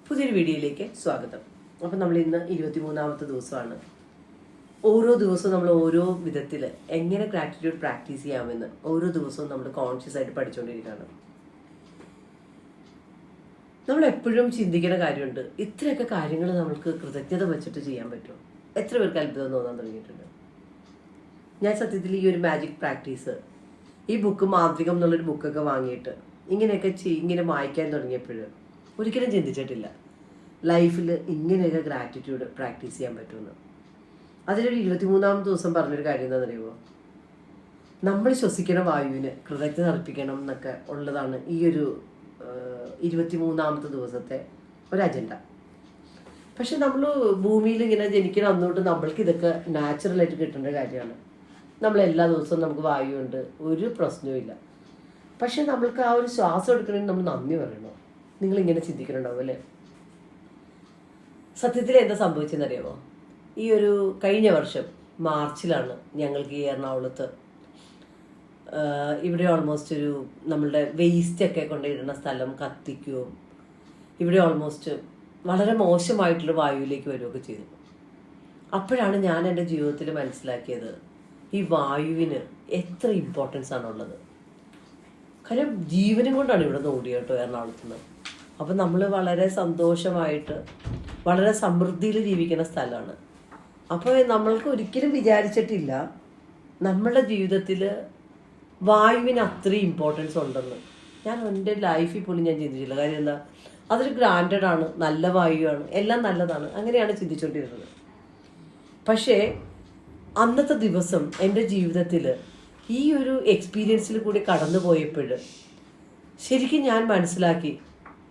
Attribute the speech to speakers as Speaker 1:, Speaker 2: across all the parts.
Speaker 1: പുതിയൊരു വീഡിയോയിലേക്ക് സ്വാഗതം. അപ്പം നമ്മൾ ഇന്ന് 23ാമത്തെ ദിവസമാണ്. ഓരോ ദിവസവും നമ്മൾ ഓരോ വിധത്തിൽ എങ്ങനെ ഗ്രാറ്റിറ്റ്യൂഡ് പ്രാക്ടീസ് ചെയ്യാമെന്ന് ഓരോ ദിവസവും നമ്മൾ കോൺഷ്യസ് ആയിട്ട് പഠിച്ചുകൊണ്ടിരിക്കുകയാണ്. നമ്മൾ എപ്പോഴും ചിന്തിക്കുന്ന കാര്യമുണ്ട്, ഇത്രയൊക്കെ കാര്യങ്ങൾ നമ്മൾക്ക് കൃതജ്ഞത വെച്ചിട്ട് ചെയ്യാൻ പറ്റുമോ? എത്ര പേർക്ക് അത്ഭുതം തോന്നാൻ തുടങ്ങിയിട്ടുണ്ട്. ഞാൻ സത്യത്തിൽ ഈ ഒരു മാജിക് പ്രാക്ടീസ്, ഈ ബുക്ക് മാന്ത്രികം എന്നുള്ളൊരു ബുക്കൊക്കെ വാങ്ങിയിട്ട് ഇങ്ങനെയൊക്കെ ഇങ്ങനെ വായിക്കാൻ തുടങ്ങിയപ്പോൾ ഒരിക്കലും ചിന്തിച്ചിട്ടില്ല ലൈഫിൽ ഇങ്ങനെയൊക്കെ ഗ്രാറ്റിറ്റ്യൂഡ് പ്രാക്ടീസ് ചെയ്യാൻ പറ്റുമെന്ന്. അതിലൊരു 23ാമത്തെ ദിവസം പറഞ്ഞൊരു കാര്യം എന്താണെന്നറിയുമോ? നമ്മൾ ശ്വസിക്കുന്ന വായുവിന് കൃതജ്ഞത അർപ്പിക്കണം എന്നൊക്കെ ഉള്ളതാണ് ഈ ഒരു 23ാമത്തെ ദിവസത്തെ ഒരു അജണ്ട. പക്ഷെ നമ്മൾ ഭൂമിയിൽ ഇങ്ങനെ ജനിക്കണം അന്നുകൊണ്ട് നമ്മൾക്ക് ഇതൊക്കെ നാച്ചുറലായിട്ട് കിട്ടേണ്ട കാര്യമാണ്. നമ്മൾ എല്ലാ ദിവസവും നമുക്ക് വായുണ്ട്, ഒരു പ്രശ്നവും. പക്ഷെ നമ്മൾക്ക് ആ ഒരു ശ്വാസം എടുക്കണമെങ്കിൽ നമ്മൾ നന്ദി പറയണോ? നിങ്ങളിങ്ങനെ ചിന്തിക്കുന്നുണ്ടാവും അല്ലേ? സത്യത്തിൽ എന്താ സംഭവിച്ചെന്നറിയാമോ? ഈ ഒരു കഴിഞ്ഞ വർഷം മാർച്ചിലാണ് ഞങ്ങൾക്ക് ഈ എറണാകുളത്ത് ഇവിടെ ഓൾമോസ്റ്റ് ഒരു നമ്മളുടെ വേസ്റ്റൊക്കെ കൊണ്ടിടുന്ന സ്ഥലം കത്തിക്കുകയും ഇവിടെ ഓൾമോസ്റ്റ് വളരെ മോശമായിട്ടുള്ള വായുവിലേക്ക് വരികയൊക്കെ ചെയ്തു. അപ്പോഴാണ് ഞാൻ എൻ്റെ ജീവിതത്തിൽ മനസ്സിലാക്കിയത് ഈ വായുവിന് എത്ര ഇമ്പോർട്ടൻസ് ആണുള്ളത്. കാര്യം ജീവനും കൊണ്ടാണ് ഇവിടെ നിന്ന് ഓടിയത് കേട്ടോ, എറണാകുളത്ത് നിന്ന്. അപ്പം നമ്മൾ വളരെ സന്തോഷമായിട്ട് വളരെ സമൃദ്ധിയിൽ ജീവിക്കുന്ന സ്ഥലമാണ്. അപ്പോൾ നമ്മൾക്ക് ഒരിക്കലും വിചാരിച്ചിട്ടില്ല നമ്മളുടെ ജീവിതത്തിൽ വായുവിന് അത്രയും ഇമ്പോർട്ടൻസ് ഉണ്ടെന്ന്. ഞാൻ എൻ്റെ ലൈഫിൽ പോലും ഞാൻ ചിന്തിച്ചില്ല. കാര്യം എന്താ, അതൊരു ഗ്രാൻഡഡ് ആണ്, നല്ല വായുവാണ്, എല്ലാം നല്ലതാണ്, അങ്ങനെയാണ് ചിന്തിച്ചുകൊണ്ടിരുന്നത്. പക്ഷേ അന്നത്തെ ദിവസം എൻ്റെ ജീവിതത്തിൽ ഈ ഒരു എക്സ്പീരിയൻസിൽ കൂടി കടന്നു പോയപ്പോൾ ശരിക്കും ഞാൻ മനസ്സിലാക്കി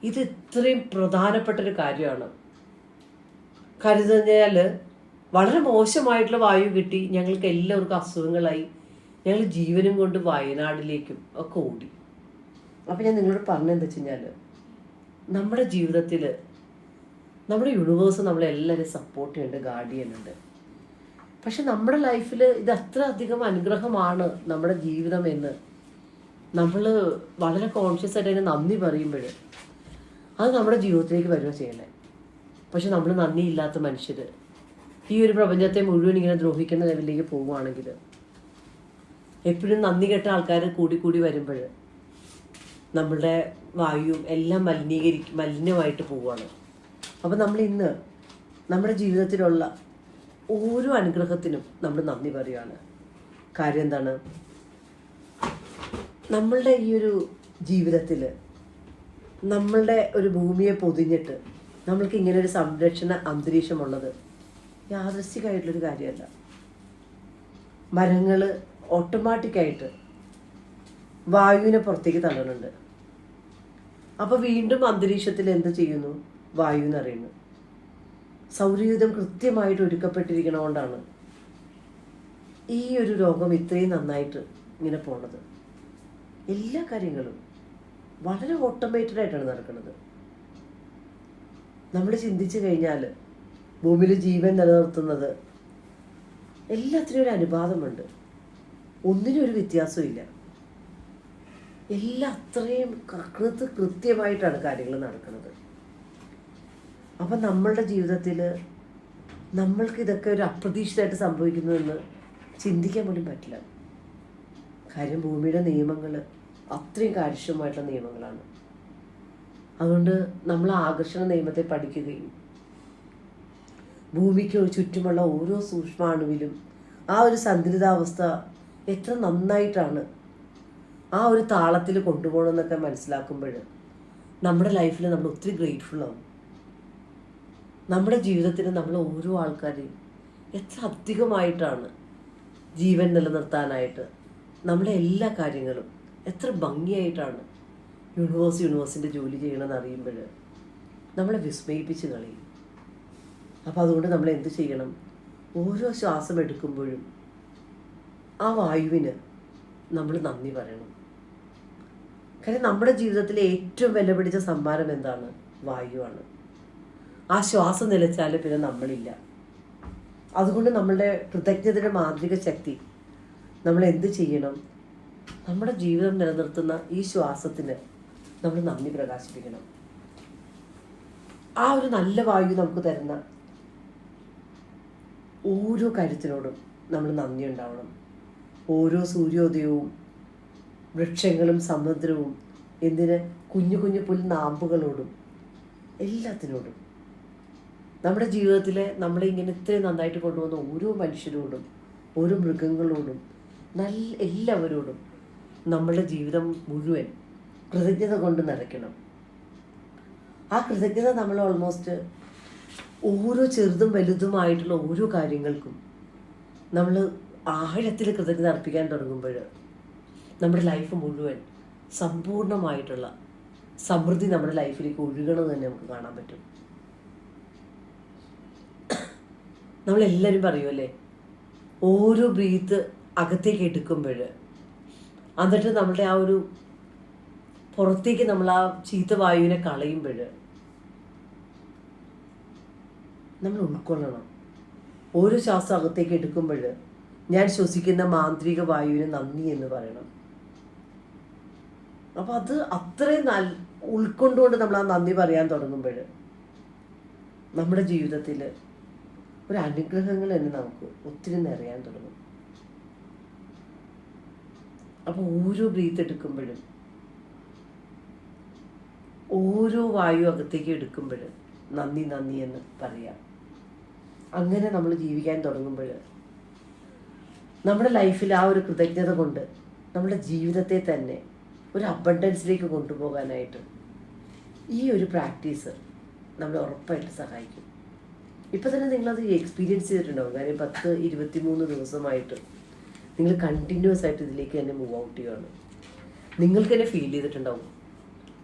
Speaker 1: ഇത് ഇത്രയും പ്രധാനപ്പെട്ടൊരു കാര്യമാണ്. കരുതഞ്ഞാൽ വളരെ മോശമായിട്ടുള്ള വായു കിട്ടി, ഞങ്ങൾക്ക് എല്ലാവർക്കും അസുഖങ്ങളായി, ഞങ്ങൾ ജീവനും കൊണ്ട് വയനാട്ടിലേക്കും ഒക്കെ ഓടി. അപ്പം ഞാൻ നിങ്ങളോട് പറഞ്ഞതെന്താ വെച്ച് കഴിഞ്ഞാൽ, നമ്മുടെ ജീവിതത്തിൽ നമ്മുടെ യൂണിവേഴ്സ് നമ്മളെല്ലാവരും സപ്പോർട്ട് ചെയ്യുന്നുണ്ട്, ഗാർഡ് ചെയ്യുന്നുണ്ട്. പക്ഷെ നമ്മുടെ ലൈഫിൽ ഇത് അത്ര അധികം അനുഗ്രഹമാണ് നമ്മുടെ ജീവിതം എന്ന് നമ്മൾ വളരെ കോൺഷ്യസ് ആയിട്ട് അതിന് നന്ദി പറയുമ്പോൾ അത് നമ്മുടെ ജീവിതത്തിലേക്ക് വരിക ചെയ്യണേ. പക്ഷെ നമ്മൾ നന്ദിയില്ലാത്ത മനുഷ്യർ ഈ ഒരു പ്രപഞ്ചത്തെ മുഴുവൻ ഇങ്ങനെ ദ്രോഹിക്കുന്ന ലെവലിലേക്ക് പോവുകയാണെങ്കിൽ, എപ്പോഴും നന്ദി കെട്ട ആൾക്കാർ കൂടി വരുമ്പോൾ നമ്മളുടെ വായുവും എല്ലാം മലിനമായിട്ട് പോവുകയാണ്. അപ്പം നമ്മൾ ഇന്ന് നമ്മുടെ ജീവിതത്തിലുള്ള ഓരോ അനുഗ്രഹത്തിനും നമ്മൾ നന്ദി പറയുകയാണ്. കാര്യം എന്താണ്, നമ്മളുടെ ഈ ഒരു ജീവിതത്തിൽ നമ്മളുടെ ഒരു ഭൂമിയെ പൊതിഞ്ഞിട്ട് നമ്മൾക്ക് ഇങ്ങനെ ഒരു സംരക്ഷണ അന്തരീക്ഷമുള്ളത് യാദൃശ്ചികമായിട്ടുള്ളൊരു കാര്യമല്ല. മരങ്ങൾ ഓട്ടോമാറ്റിക്കായിട്ട് വായുവിനെ പുറത്തേക്ക് തള്ളുന്നുണ്ട്. അപ്പോൾ വീണ്ടും അന്തരീക്ഷത്തിൽ എന്ത് ചെയ്യുന്നു? വായു എന്നറിയുന്നു. സൗരയൂഥം കൃത്യമായിട്ട് ഒരുക്കപ്പെട്ടിരിക്കണതുകൊണ്ടാണ് ഈ ഒരു രോഗം ഇത്രയും നന്നായിട്ട് ഇങ്ങനെ പോണത്. എല്ലാ കാര്യങ്ങളും വളരെ ഓട്ടോമേറ്റഡ് ആയിട്ടാണ് നടക്കുന്നത്. നമ്മൾ ചിന്തിച്ചു കഴിഞ്ഞാൽ ഭൂമിയിൽ ജീവൻ നിലനിർത്തുന്നത് എല്ലാത്തിനും ഒരു അനുപാതമുണ്ട്. ഒന്നിനും ഒരു വ്യത്യാസവും ഇല്ല. എല്ലാം അത്രയും കൃത്യമായിട്ടാണ് കാര്യങ്ങൾ നടക്കുന്നത്. അപ്പം നമ്മളുടെ ജീവിതത്തിൽ നമ്മൾക്ക് ഇതൊക്കെ ഒരു അപ്രതീക്ഷിതമായിട്ട് സംഭവിക്കുന്നതെന്ന് ചിന്തിക്കാൻ പോലും പറ്റില്ല. കാര്യം ഭൂമിയുടെ നിയമങ്ങൾ അത്രയും കാര്യക്ഷമമായിട്ടുള്ള നിയമങ്ങളാണ്. അതുകൊണ്ട് നമ്മൾ ആകർഷണ നിയമത്തെ പഠിക്കുകയും ഭൂമിക്ക് ചുറ്റുമുള്ള ഓരോ സൂക്ഷ്മാണുവിലും ആ ഒരു സന്തുലിതാവസ്ഥ എത്ര നന്നായിട്ടാണ് ആ ഒരു താളത്തിൽ കൊണ്ടുപോകണമെന്നൊക്കെ മനസ്സിലാക്കുമ്പോൾ നമ്മുടെ ലൈഫിൽ നമ്മൾ ഒത്തിരി ഗ്രേറ്റ്ഫുള്ളാവും. നമ്മുടെ ജീവിതത്തിൽ നമ്മൾ ഓരോ ആൾക്കാരെയും എത്ര അധികമായിട്ടാണ് ജീവൻ നിലനിർത്താനായിട്ട് നമ്മുടെ എല്ലാ കാര്യങ്ങളും എത്ര ഭംഗിയായിട്ടാണ് യൂണിവേഴ്സിൻ്റെ ജോലി ചെയ്യണമെന്ന് അറിയുമ്പോൾ നമ്മളെ വിസ്മയിപ്പിച്ച് കളയും. അപ്പോൾ അതുകൊണ്ട് നമ്മൾ എന്ത് ചെയ്യണം? ഓരോ ശ്വാസം എടുക്കുമ്പോഴും ആ വായുവിന് നമ്മൾ നന്ദി പറയണം. കാര്യം നമ്മുടെ ജീവിതത്തിലെ ഏറ്റവും വില പിടിച്ച സമ്മാനം എന്താണ്? വായുവാണ്. ആ ശ്വാസം നിലച്ചാൽ പിന്നെ നമ്മളില്ല. അതുകൊണ്ട് നമ്മളുടെ കൃതജ്ഞതയുടെ മാന്ത്രിക ശക്തി നമ്മൾ എന്ത് ചെയ്യണം? നമ്മുടെ ജീവിതം നിലനിർത്തുന്ന ഈ ശ്വാസത്തിന് നമ്മൾ നന്ദി പ്രകാശിപ്പിക്കണം. ആ ഒരു നല്ല വായു നമുക്ക് തരുന്ന ഓരോ കാര്യത്തിനോടും നമ്മൾ നന്ദി ഉണ്ടാവണം. ഓരോ സൂര്യോദയവും, വൃക്ഷങ്ങളും സമുദ്രവും, എന്തിന് കുഞ്ഞു കുഞ്ഞു പുൽനാമ്പുകളോടും എല്ലാത്തിനോടും, നമ്മുടെ ജീവിതത്തിലെ നമ്മളെ ഇങ്ങനെ ഇത്രയും നന്നായിട്ട് കൊണ്ടുപോകുന്ന ഓരോ മനുഷ്യരോടും, ഓരോ മൃഗങ്ങളോടും, എല്ലാവരോടും നമ്മളുടെ ജീവിതം മുഴുവൻ കൃതജ്ഞത കൊണ്ട് നിറയ്ക്കണം. ആ കൃതജ്ഞത നമ്മൾ ഓൾമോസ്റ്റ് ഓരോ ചെറുതും വലുതുമായിട്ടുള്ള ഓരോ കാര്യങ്ങൾക്കും നമ്മൾ ആഴത്തിൽ കൃതജ്ഞത അർപ്പിക്കാൻ തുടങ്ങുമ്പോൾ നമ്മുടെ ലൈഫ് മുഴുവൻ സമ്പൂർണ്ണമായിട്ടുള്ള സമൃദ്ധി നമ്മുടെ ലൈഫിലേക്ക് ഒഴുകണമെന്ന് തന്നെ നമുക്ക് കാണാൻ പറ്റും. നമ്മളെല്ലാവരും പറയുമല്ലേ, ഓരോ ബ്രീത്ത് അകത്തേക്ക് എടുക്കുമ്പോൾ എന്നിട്ട് നമ്മളുടെ ആ ഒരു പുറത്തേക്ക് നമ്മൾ ആ ചീത്ത വായുവിനെ കളയുമ്പോൾ നമ്മൾ ഉൾക്കൊള്ളണം. ഓരോ ശ്വാസം അകത്തേക്ക് എടുക്കുമ്പോൾ ഞാൻ ശ്വസിക്കുന്ന മാന്ത്രിക വായുവിന് നന്ദി എന്ന് പറയണം. അപ്പോൾ അത് അത്രയും ഉൾക്കൊണ്ടുകൊണ്ട് നമ്മൾ ആ നന്ദി പറയാൻ തുടങ്ങുമ്പോൾ നമ്മുടെ ജീവിതത്തിൽ ഒരു അനുഗ്രഹങ്ങൾ തന്നെ നമുക്ക് ഒത്തിരി നിറയാൻ തുടങ്ങും. അപ്പോൾ ഓരോ ബ്രീത്ത് എടുക്കുമ്പോഴും, ഓരോ വായു അകത്തേക്ക് എടുക്കുമ്പോൾ നന്ദി നന്ദി എന്ന് പറയാം. അങ്ങനെ നമ്മൾ ജീവിക്കാൻ തുടങ്ങുമ്പോൾ നമ്മുടെ ലൈഫിൽ ആ ഒരു കൃതജ്ഞത കൊണ്ട് നമ്മുടെ ജീവിതത്തെ തന്നെ ഒരു അബണ്ടൻസിലേക്ക് കൊണ്ടുപോകാനായിട്ട് ഈ ഒരു പ്രാക്ടീസ് നമ്മളെ ഉറപ്പായിട്ട് സഹായിക്കും. ഇപ്പം തന്നെ നിങ്ങളത് എക്സ്പീരിയൻസ് ചെയ്തിട്ടുണ്ടാവും. കാര്യം 10-23 ദിവസമായിട്ട് നിങ്ങൾ കണ്ടിന്യൂസ് ആയിട്ട് ഇതിലേക്ക് തന്നെ മൂവ് ഔട്ട് ചെയ്യുകയാണ്. നിങ്ങൾക്ക് തന്നെ ഫീൽ ചെയ്തിട്ടുണ്ടാവും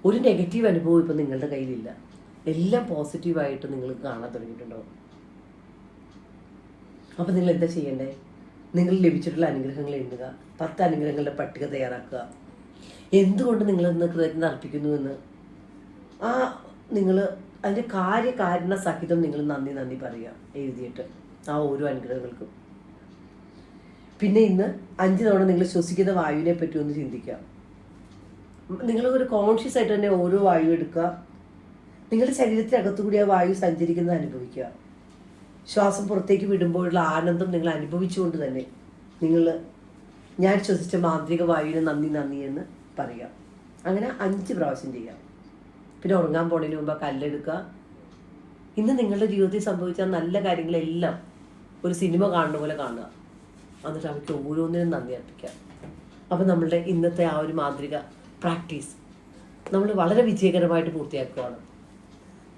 Speaker 1: ഒരു നെഗറ്റീവ് അനുഭവം ഇപ്പം നിങ്ങളുടെ കയ്യിലില്ല. എല്ലാം പോസിറ്റീവായിട്ട് നിങ്ങൾക്ക് കാണാൻ തുടങ്ങിയിട്ടുണ്ടാവും. അപ്പം നിങ്ങൾ എന്താ ചെയ്യേണ്ടത്? നിങ്ങൾ ലഭിച്ചിട്ടുള്ള അനുഗ്രഹങ്ങൾ എണ്ണുക, 10 അനുഗ്രഹങ്ങളുടെ പട്ടിക തയ്യാറാക്കുക. എന്തുകൊണ്ട് നിങ്ങളിന്ന് കൃതജ്ഞത അർപ്പിക്കുന്നുവെന്ന് നിങ്ങൾ അതിൻ്റെ കാര്യകാരണ സഹിതം നിങ്ങൾ നന്ദി നന്ദി പറയുക എഴുതിയിട്ട് ആ ഓരോ അനുഗ്രഹങ്ങൾക്കും. പിന്നെ ഇന്ന് 5 തവണ നിങ്ങൾ ശ്വസിക്കുന്ന വായുവിനെ പറ്റി ഒന്ന് ചിന്തിക്കുക. നിങ്ങൾ ഒരു കോൺഷ്യസ് ആയിട്ട് തന്നെ ഓരോ വായു എടുക്കുക. നിങ്ങളുടെ ശരീരത്തിനകത്തുകൂടി ആ വായു സഞ്ചരിക്കുന്നത് അനുഭവിക്കുക. ശ്വാസം പുറത്തേക്ക് വിടുമ്പോഴുള്ള ആനന്ദം നിങ്ങൾ അനുഭവിച്ചുകൊണ്ട് തന്നെ നിങ്ങൾ ഞാൻ ശ്വസിച്ച മാന്ത്രിക വായുവിന് നന്ദി നന്ദി എന്ന് പറയുക. അങ്ങനെ 5 പ്രാവശ്യം ചെയ്യാം. പിന്നെ ഉറങ്ങാൻ പോണതിന് മുമ്പ് കല്ലെടുക്കുക. ഇന്ന് നിങ്ങളുടെ ജീവിതത്തിൽ സംഭവിച്ച നല്ല കാര്യങ്ങളെല്ലാം ഒരു സിനിമ കാണുന്ന പോലെ കാണുക. എന്നിട്ട് അവർക്ക് ഓരോന്നിനും നന്ദി അർപ്പിക്കുക. അപ്പം നമ്മളുടെ ഇന്നത്തെ ആ ഒരു മാന്ത്രിക പ്രാക്ടീസ് നമ്മൾ വളരെ വിജയകരമായിട്ട് പൂർത്തിയാക്കുകയാണ്.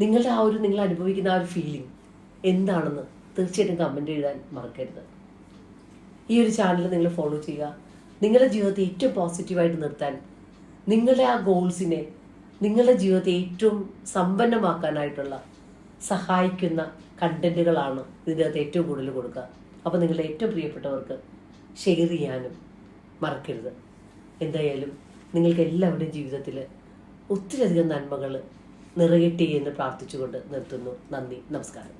Speaker 1: നിങ്ങളുടെ ആ ഒരു നിങ്ങൾ അനുഭവിക്കുന്ന ആ ഒരു ഫീലിംഗ് എന്താണെന്ന് തീർച്ചയായിട്ടും കമൻറ്റ് എഴുതാൻ മറക്കരുത്. ഈ ഒരു ചാനൽ നിങ്ങൾ ഫോളോ ചെയ്യുക. നിങ്ങളുടെ ജീവിതത്തെ ഏറ്റവും പോസിറ്റീവായിട്ട് നിർത്താൻ, നിങ്ങളുടെ ആ ഗോൾസിനെ, നിങ്ങളുടെ ജീവിതത്തെ ഏറ്റവും സമ്പന്നമാക്കാനായിട്ടുള്ള സഹായിക്കുന്ന കണ്ടന്റുകളാണ് ഇതിൻ്റെ അകത്ത് ഏറ്റവും കൂടുതൽ കൊടുക്കുക. അപ്പോൾ നിങ്ങളുടെ ഏറ്റവും പ്രിയപ്പെട്ടവർക്ക് ഷെയർ ചെയ്യാനും മറക്കരുത്. എന്തായാലും നിങ്ങൾക്ക് എല്ലാവരുടെയും ജീവിതത്തിൽ ഒത്തിരിയധികം നന്മകൾ നിറയട്ടെ എന്ന് പ്രാർത്ഥിച്ചുകൊണ്ട് നിർത്തുന്നു. നന്ദി, നമസ്കാരം.